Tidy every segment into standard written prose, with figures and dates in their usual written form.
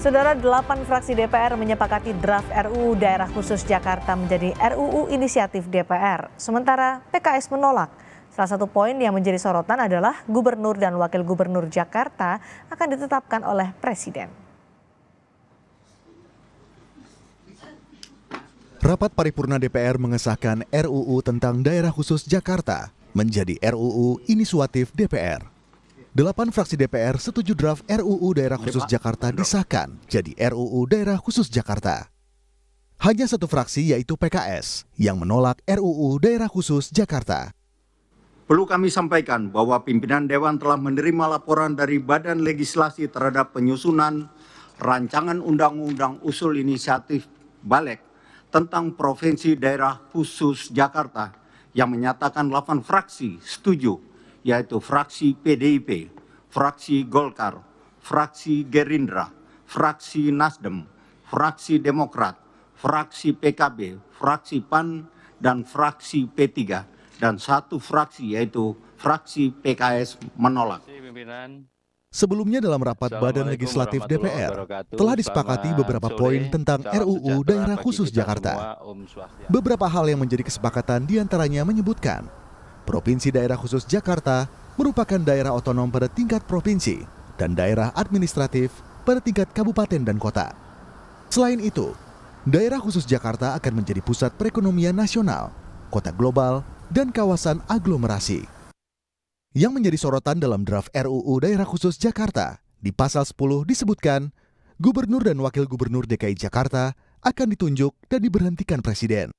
Saudara, 8 fraksi DPR menyepakati draft RUU Daerah Khusus Jakarta menjadi RUU inisiatif DPR. Sementara PKS menolak. Salah satu poin yang menjadi sorotan adalah Gubernur dan Wakil Gubernur Jakarta akan ditetapkan oleh Presiden. Rapat paripurna DPR mengesahkan RUU tentang Daerah Khusus Jakarta menjadi RUU inisiatif DPR. 8 fraksi DPR setuju draft RUU Daerah Khusus Jakarta disahkan jadi RUU Daerah Khusus Jakarta. Hanya satu fraksi yaitu PKS yang menolak RUU Daerah Khusus Jakarta. Perlu kami sampaikan bahwa pimpinan Dewan telah menerima laporan dari Badan Legislasi terhadap penyusunan rancangan undang-undang usul inisiatif Balik tentang Provinsi Daerah Khusus Jakarta yang menyatakan 8 fraksi setuju, yaitu fraksi PDIP, fraksi Golkar, fraksi Gerindra, fraksi Nasdem, fraksi Demokrat, fraksi PKB, fraksi PAN, dan fraksi P3, dan satu fraksi yaitu fraksi PKS menolak. Sebelumnya dalam rapat Badan Legislatif DPR telah disepakati beberapa poin tentang RUU Daerah Khusus Jakarta. Beberapa hal yang menjadi kesepakatan diantaranya menyebutkan Provinsi Daerah Khusus Jakarta merupakan daerah otonom pada tingkat provinsi dan daerah administratif pada tingkat kabupaten dan kota. Selain itu, Daerah Khusus Jakarta akan menjadi pusat perekonomian nasional, kota global, dan kawasan aglomerasi. Yang menjadi sorotan dalam draft RUU Daerah Khusus Jakarta, di pasal 10 disebutkan, Gubernur dan Wakil Gubernur DKI Jakarta akan ditunjuk dan diberhentikan Presiden.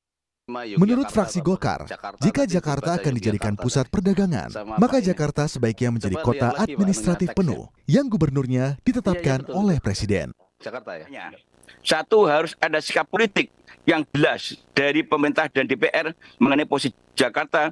Menurut fraksi Golkar, jika Jakarta akan dijadikan pusat perdagangan, maka Jakarta sebaiknya menjadi kota administratif penuh yang gubernurnya ditetapkan oleh Presiden. Jakarta ya. Satu, harus ada sikap politik yang jelas dari pemerintah dan DPR mengenai posisi Jakarta,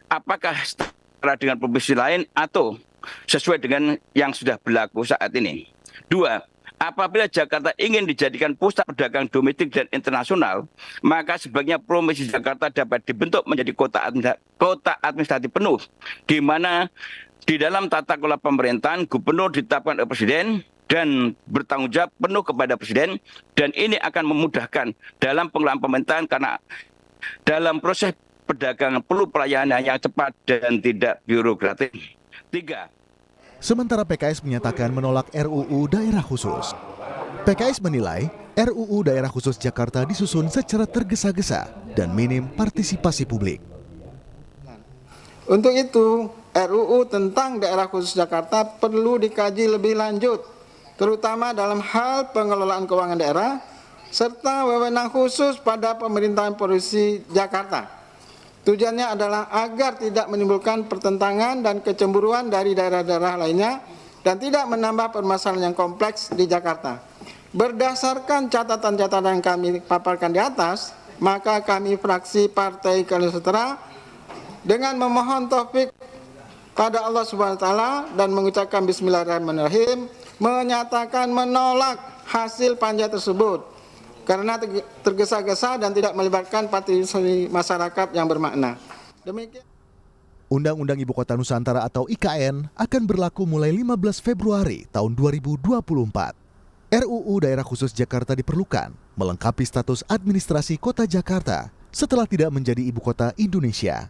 apakah setara dengan provinsi lain atau sesuai dengan yang sudah berlaku saat ini. Dua, apabila Jakarta ingin dijadikan pusat perdagangan domestik dan internasional, maka sebaiknya Provinsi Jakarta dapat dibentuk menjadi kota administratif penuh, di mana di dalam tata kelola pemerintahan gubernur ditetapkan oleh Presiden dan bertanggung jawab penuh kepada Presiden, dan ini akan memudahkan dalam pengelolaan pemerintahan karena dalam proses perdagangan perlu pelayanan yang cepat dan tidak birokratis. Tiga, sementara PKS menyatakan menolak RUU Daerah Khusus. PKS menilai RUU Daerah Khusus Jakarta disusun secara tergesa-gesa dan minim partisipasi publik. Untuk itu, RUU tentang Daerah Khusus Jakarta perlu dikaji lebih lanjut, terutama dalam hal pengelolaan keuangan daerah, serta wewenang khusus pada pemerintahan Provinsi Jakarta. Tujuannya adalah agar tidak menimbulkan pertentangan dan kecemburuan dari daerah-daerah lainnya dan tidak menambah permasalahan yang kompleks di Jakarta. Berdasarkan catatan-catatan yang kami paparkan di atas, maka kami fraksi Partai Keadilan Sejahtera dengan memohon taufik pada Allah Subhanahu wa taala dan mengucapkan bismillahirrahmanirrahim menyatakan menolak hasil panja tersebut karena tergesa-gesa dan tidak melibatkan partisipasi masyarakat yang bermakna. Demikian. Undang-Undang Ibu Kota Nusantara atau IKN akan berlaku mulai 15 Februari tahun 2024. RUU Daerah Khusus Jakarta diperlukan melengkapi status administrasi Kota Jakarta setelah tidak menjadi ibu kota Indonesia.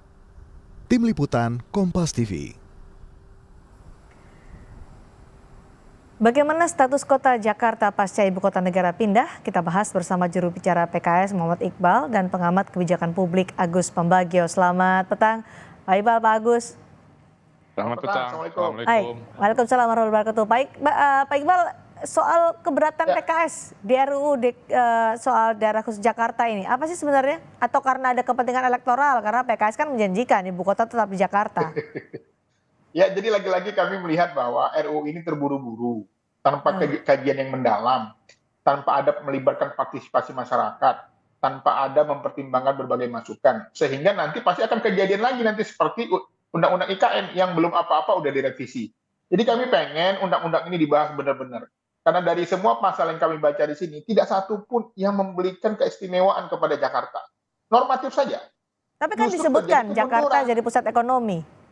Tim Liputan Kompas TV. Bagaimana status kota Jakarta pasca ibu kota negara pindah? Kita bahas bersama juru bicara PKS Muhammad Iqbal dan pengamat kebijakan publik Agus Pambagio. Selamat petang, Pak Iqbal, Pak Agus. Selamat petang. Assalamualaikum. Hai, waalaikumsalam warahmatullahi wabarakatuh. Pak Iqbal, soal keberatan PKS di RUU soal daerah khusus Jakarta ini, apa sih sebenarnya? Atau karena ada kepentingan elektoral? Karena PKS kan menjanjikan ibu kota tetap di Jakarta. Ya, jadi lagi-lagi kami melihat bahwa RUU ini terburu-buru, tanpa kajian yang mendalam, tanpa ada melibatkan partisipasi masyarakat, tanpa ada mempertimbangkan berbagai masukan. Sehingga nanti pasti akan kejadian lagi nanti seperti Undang-Undang IKN yang belum apa-apa udah direvisi. Jadi kami pengen undang-undang ini dibahas benar-benar. Karena dari semua pasal yang kami baca di sini, tidak satu pun yang memberikan keistimewaan kepada Jakarta. Normatif saja. Tapi kan disebutkan Jakarta jadi pusat ekonomi.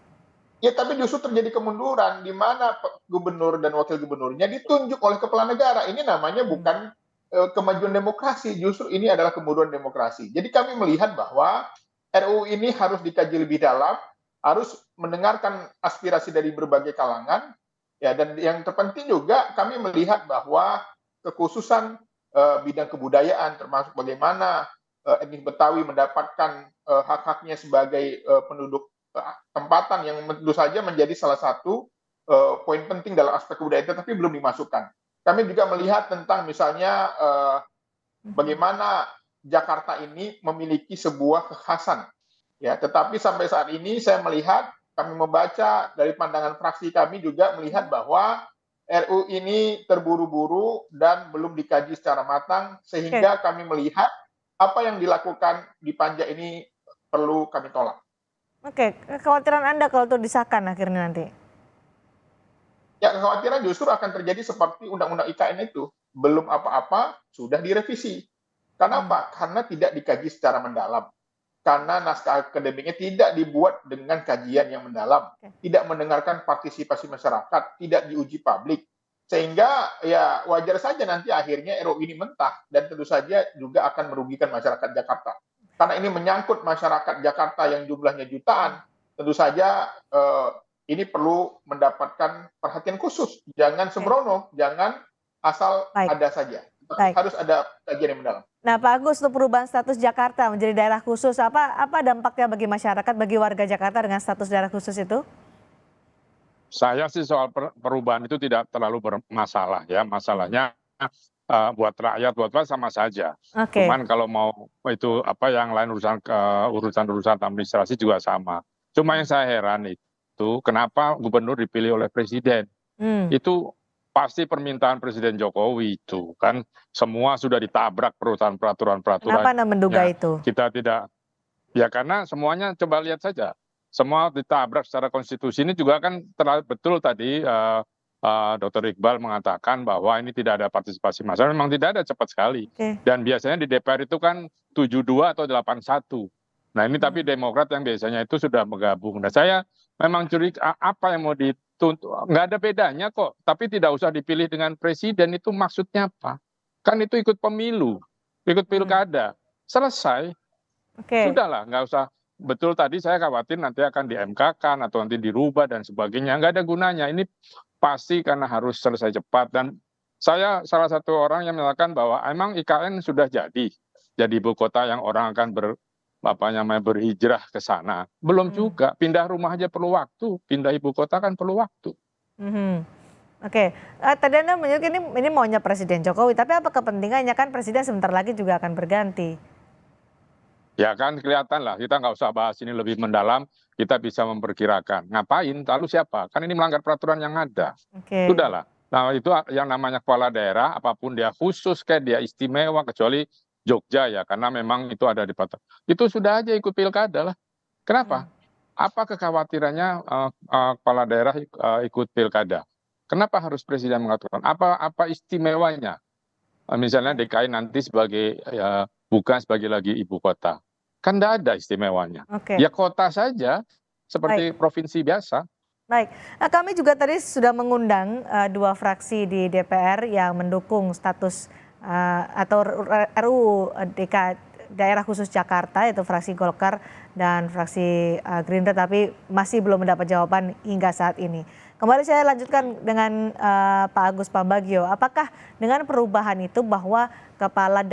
Ya, tapi justru terjadi kemunduran di mana gubernur dan wakil gubernurnya ditunjuk oleh kepala negara. Ini namanya bukan kemajuan demokrasi, justru ini adalah kemunduran demokrasi. Jadi kami melihat bahwa RUU ini harus dikaji lebih dalam, harus mendengarkan aspirasi dari berbagai kalangan, ya, dan yang terpenting juga kami melihat bahwa kekhususan bidang kebudayaan, termasuk bagaimana etnis Betawi mendapatkan hak-haknya sebagai penduduk tempatan yang tentu saja menjadi salah satu poin penting dalam aspek kebudayaan, tetapi belum dimasukkan. Kami juga melihat tentang misalnya bagaimana Jakarta ini memiliki sebuah kekhasan, ya. Tetapi sampai saat ini saya melihat, kami membaca dari pandangan fraksi kami juga melihat bahwa RU ini terburu-buru dan belum dikaji secara matang, sehingga kami melihat apa yang dilakukan di Panja ini perlu kami tolak. Oke, kekhawatiran Anda kalau itu disahkan akhirnya nanti? Ya, kekhawatiran justru akan terjadi seperti Undang-Undang IKN itu. Belum apa-apa, sudah direvisi. Karena apa? Karena tidak dikaji secara mendalam. Karena naskah akademiknya tidak dibuat dengan kajian yang mendalam. Tidak mendengarkan partisipasi masyarakat, tidak diuji publik. Sehingga ya wajar saja nanti akhirnya RUU ini mentah. Dan tentu saja juga akan merugikan masyarakat Jakarta. Karena ini menyangkut masyarakat Jakarta yang jumlahnya jutaan, tentu saja ini perlu mendapatkan perhatian khusus. Jangan sembrono, jangan asal ada saja. Harus ada kajian yang mendalam. Nah, Pak Agus, untuk perubahan status Jakarta menjadi daerah khusus, apa dampaknya bagi masyarakat, bagi warga Jakarta dengan status daerah khusus itu? Saya sih soal perubahan itu tidak terlalu bermasalah ya. Masalahnya buat rakyat, buat apa sama saja. Cuman kalau mau itu apa yang lain urusan administrasi juga sama. Cuma yang saya heran itu kenapa gubernur dipilih oleh presiden. Itu pasti permintaan Presiden Jokowi itu kan, semua sudah ditabrak peraturan. Kenapa Anda menduga itu? Kita tidak, ya karena semuanya coba lihat saja. Semua ditabrak secara konstitusi. Ini juga kan betul tadi Dr. Iqbal mengatakan bahwa ini tidak ada partisipasi masyarakat. Memang tidak ada, cepat sekali. Dan biasanya di DPR itu kan 72 atau 81. Nah ini tapi Demokrat yang biasanya itu sudah bergabung. Nah saya memang curiga apa yang mau dituntut. Nggak ada bedanya kok. Tapi tidak usah dipilih dengan presiden, itu maksudnya apa? Kan itu ikut pemilu, ikut pilkada. Selesai. Sudahlah, nggak usah. Betul tadi saya khawatir nanti akan di-MK-kan atau nanti dirubah dan sebagainya. Nggak ada gunanya. Ini pasti karena harus selesai cepat. Dan saya salah satu orang yang menyatakan bahwa emang IKN sudah jadi ibu kota yang orang akan berhijrah ke sana. Belum juga, pindah rumah aja perlu waktu, pindah ibu kota kan perlu waktu. Tadi Anda menyebut ini maunya Presiden Jokowi, tapi apa kepentingannya, kan Presiden sebentar lagi juga akan berganti? Ya kan kelihatan lah, kita nggak usah bahas ini lebih mendalam, kita bisa memperkirakan. Ngapain, lalu siapa? Kan ini melanggar peraturan yang ada. Sudahlah, nah itu yang namanya kepala daerah, apapun dia khusus kayak dia istimewa, kecuali Jogja ya, karena memang itu ada di Patah. Itu sudah aja ikut pilkada lah. Kenapa? Apa kekhawatirannya kepala daerah ikut pilkada? Kenapa harus presiden mengatakan? Apa istimewanya? Misalnya DKI nanti sebagai bukan sebagai lagi ibu kota. Kan tidak ada istimewanya. Ya kota saja, seperti provinsi biasa. Baik, kami juga tadi sudah mengundang dua fraksi di DPR yang mendukung status atau RUU Daerah Khusus Jakarta, yaitu fraksi Golkar dan fraksi Gerindra, tapi masih belum mendapat jawaban hingga saat ini. Kembali saya lanjutkan dengan Pak Agus Pambagio. Apakah dengan perubahan itu bahwa kepala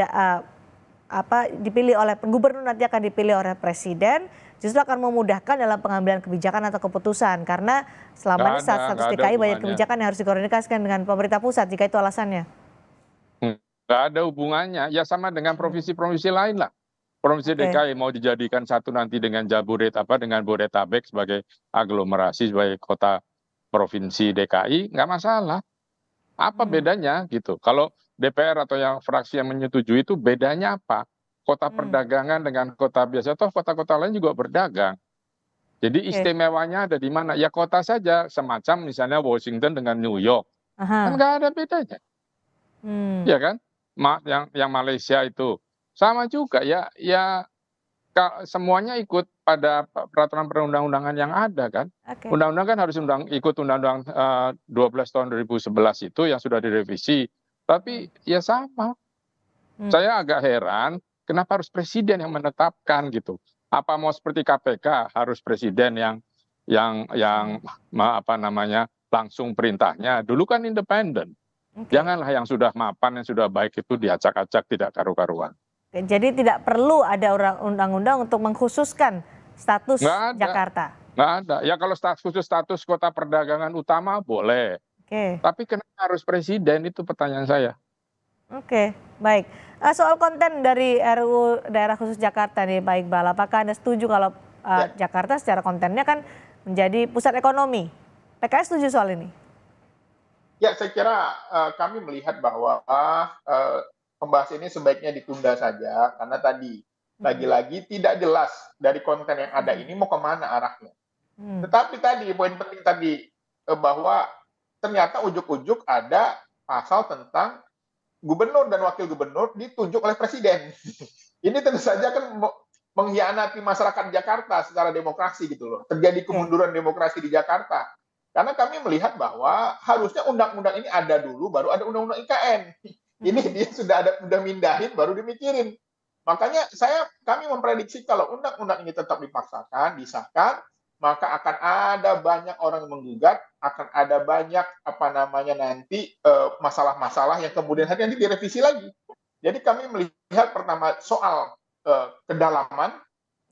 dipilih oleh gubernur nanti akan dipilih oleh presiden, justru akan memudahkan dalam pengambilan kebijakan atau keputusan, karena selama ini status DKI banyak kebijakan yang harus dikoordinasikan dengan pemerintah pusat, jika itu alasannya? Nggak ada hubungannya, ya sama dengan provinsi-provinsi lain lah. Provinsi DKI mau dijadikan satu nanti dengan dengan Bodetabek sebagai aglomerasi, sebagai kota provinsi DKI, nggak masalah. Apa bedanya gitu? Kalau DPR atau yang fraksi yang menyetujui itu bedanya apa? Kota perdagangan dengan kota biasa, toh kota-kota lain juga berdagang. Jadi istimewanya ada di mana? Ya kota saja, semacam misalnya Washington dengan New York. Kan nggak ada bedanya. Ya kan? Yang Malaysia itu sama juga ya semuanya ikut pada peraturan perundang-undangan yang ada kan. Oke. Undang-undang kan harus ikut Undang-Undang 12 tahun 2011 itu yang sudah direvisi. Tapi ya sama. Saya agak heran kenapa harus presiden yang menetapkan gitu. Apa mau seperti KPK harus presiden yang langsung perintahnya. Dulu kan independen. Janganlah yang sudah mapan, yang sudah baik itu diacak-acak tidak karu-karuan. Jadi tidak perlu ada undang-undang untuk mengkhususkan status Jakarta. Nggak ada. Ya kalau status kota perdagangan utama boleh. Oke. Tapi kenapa harus presiden, itu pertanyaan saya. Oke, baik. Soal konten dari RUU Daerah Khusus Jakarta nih Pak Iqbal, apakah Anda setuju kalau Jakarta secara kontennya kan menjadi pusat ekonomi? PKS setuju soal ini? Ya, saya kira kami melihat bahwa pembahasan ini sebaiknya ditunda saja, karena tadi lagi-lagi tidak jelas dari konten yang ada ini mau kemana arahnya. Tetapi tadi poin penting tadi bahwa ternyata ujuk-ujuk ada pasal tentang gubernur dan wakil gubernur ditunjuk oleh presiden. Ini tentu saja kan mengkhianati masyarakat Jakarta secara demokrasi gitu loh. Terjadi kemunduran demokrasi di Jakarta. Karena kami melihat bahwa harusnya undang-undang ini ada dulu, baru ada undang-undang IKN. Ini dia udah mindahin, baru dimikirin. Makanya kami memprediksi kalau undang-undang ini tetap dipaksakan, disahkan, maka akan ada banyak orang yang menggugat, akan ada banyak nanti masalah-masalah yang kemudian nanti direvisi lagi. Jadi kami melihat pertama soal kedalaman,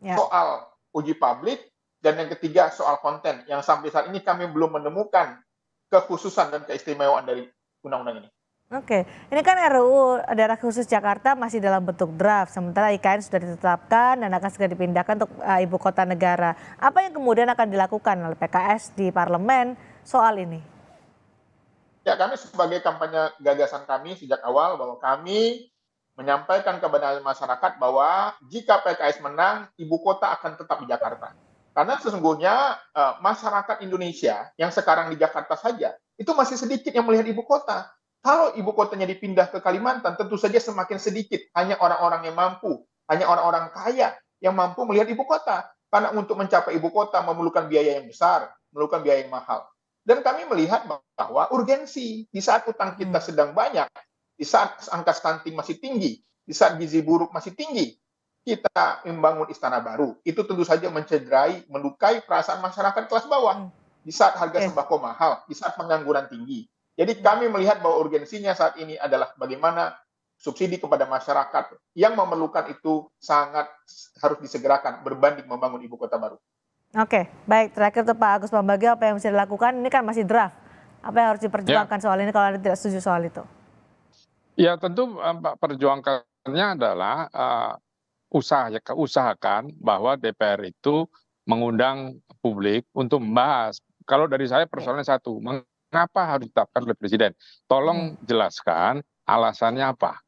soal uji publik, dan yang ketiga soal konten yang sampai saat ini kami belum menemukan kekhususan dan keistimewaan dari undang-undang ini. Oke, ini kan RUU Daerah Khusus Jakarta masih dalam bentuk draft, sementara IKN sudah ditetapkan dan akan segera dipindahkan untuk ibu kota negara. Apa yang kemudian akan dilakukan oleh PKS di parlemen soal ini? Ya, kami sebagai kampanye gagasan kami sejak awal bahwa kami menyampaikan kepada masyarakat bahwa jika PKS menang, ibu kota akan tetap di Jakarta. Karena sesungguhnya masyarakat Indonesia yang sekarang di Jakarta saja, itu masih sedikit yang melihat ibu kota. Kalau ibu kotanya dipindah ke Kalimantan, tentu saja semakin sedikit. Hanya orang-orang yang mampu, hanya orang-orang kaya yang mampu melihat ibu kota. Karena untuk mencapai ibu kota memerlukan biaya yang besar, memerlukan biaya yang mahal. Dan kami melihat bahwa urgensi di saat utang kita sedang banyak, di saat angka stunting masih tinggi, di saat gizi buruk masih tinggi, kita membangun istana baru. Itu tentu saja melukai perasaan masyarakat kelas bawah. Di saat harga sembako mahal, di saat pengangguran tinggi. Jadi kami melihat bahwa urgensinya saat ini adalah bagaimana subsidi kepada masyarakat yang memerlukan itu sangat harus disegerakan berbanding membangun ibu kota baru. Oke, baik. Terakhir tuh Pak Agus Pambagio, apa yang bisa dilakukan? Ini kan masih draft. Apa yang harus diperjuangkan soal ini kalau Anda tidak setuju soal itu? Ya tentu perjuangkannya adalah usahakan bahwa DPR itu mengundang publik untuk membahas. Kalau dari saya persoalannya satu, mengapa harus ditetapkan oleh presiden? Tolong jelaskan alasannya apa.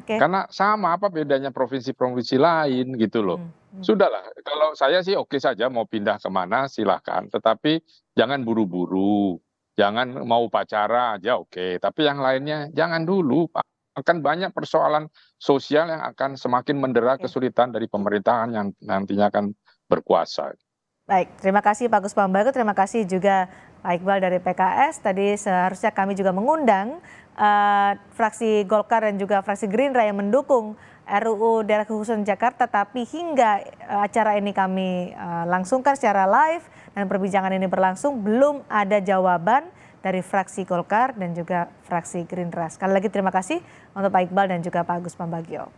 Karena sama, apa bedanya provinsi-provinsi lain gitu loh. Sudahlah, kalau saya sih oke saja mau pindah kemana silahkan. Tetapi jangan buru-buru, jangan mau upacara aja oke. Tapi yang lainnya jangan dulu, Pak. Akan banyak persoalan sosial yang akan semakin mendera kesulitan dari pemerintahan yang nantinya akan berkuasa. Baik, terima kasih Pak Agus Pambagio, terima kasih juga Pak Iqbal dari PKS. Tadi seharusnya kami juga mengundang fraksi Golkar dan juga fraksi Gerindra yang mendukung RUU Daerah Khusus Jakarta, tapi hingga acara ini kami langsungkan secara live dan perbincangan ini berlangsung, belum ada jawaban dari fraksi Golkar dan juga fraksi Gerindra. Sekali lagi terima kasih untuk Pak Iqbal dan juga Pak Agus Pambagio.